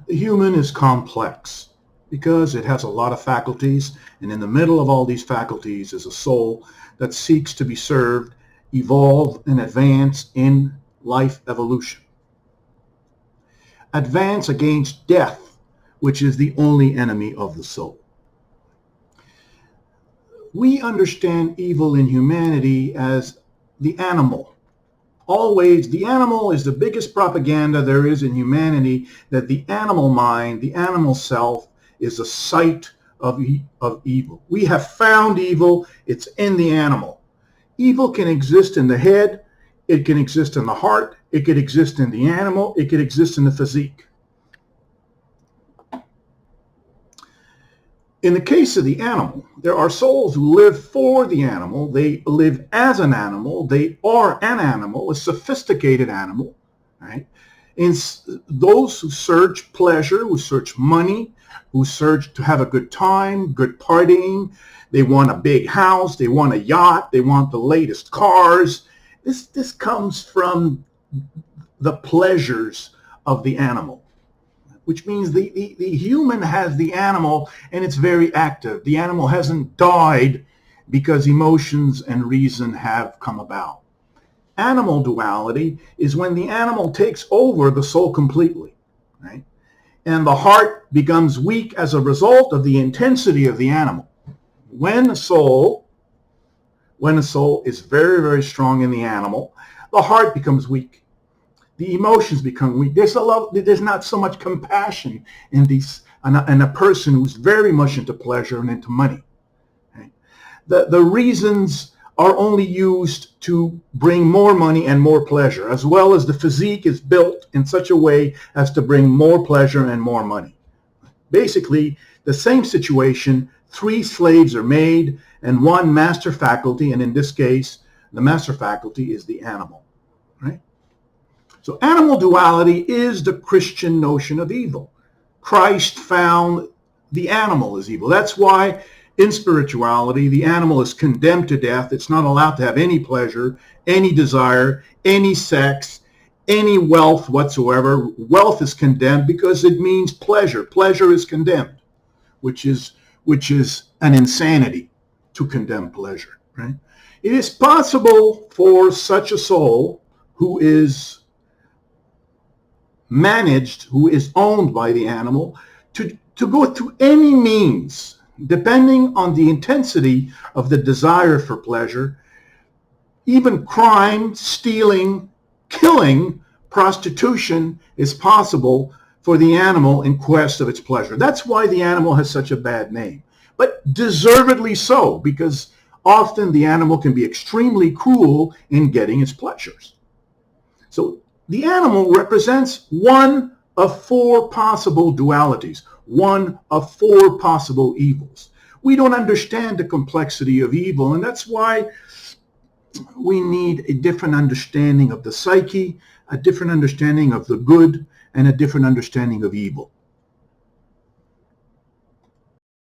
The human is complex because it has a lot of faculties, and in the middle of all these faculties is a soul that seeks to be served, evolve, and advance in life evolution. Advance against death, which is the only enemy of the soul. We understand evil in humanity as the animal. Always, the animal is the biggest propaganda there is in humanity, that the animal mind, the animal self, is a site of evil. We have found evil. It's in the animal. Evil can exist in the head. It can exist in the heart. It could exist in the animal. It could exist in the physique. In the case of the animal, there are souls who live for the animal. They live as an animal. They are an animal, a sophisticated animal, right? And those who search pleasure, who search money, who search to have a good time, good partying. They want a big house. They want a yacht. They want the latest cars. This comes from the pleasures of the animal, which means the human has the animal and it's very active. The animal hasn't died because emotions and reason have come about. Animal duality is when the animal takes over the soul completely, right? And the heart becomes weak as a result of the intensity of the animal. When a soul is very, very strong in the animal, the heart becomes weak. The emotions become weak. There's not so much compassion in a person who's very much into pleasure and into money. Right? The reasons are only used to bring more money and more pleasure, as well as the physique is built in such a way as to bring more pleasure and more money. Basically, the same situation, 3 slaves are made and 1 master faculty, and in this case, the master faculty is the animal. Right? So animal duality is the Christian notion of evil. Christ found the animal as evil. That's why in spirituality, the animal is condemned to death. It's not allowed to have any pleasure, any desire, any sex, any wealth whatsoever. Wealth is condemned because it means pleasure. Pleasure is condemned, which is an insanity to condemn pleasure. Right? It is possible for such a soul who is managed, who is owned by the animal, to go through any means, depending on the intensity of the desire for pleasure, even crime, stealing, killing, prostitution is possible for the animal in quest of its pleasure. That's why the animal has such a bad name, but deservedly so, because often the animal can be extremely cruel in getting its pleasures. So the animal represents one of 4 possible dualities, one of 4 possible evils. We don't understand the complexity of evil, and that's why we need a different understanding of the psyche, a different understanding of the good, and a different understanding of evil.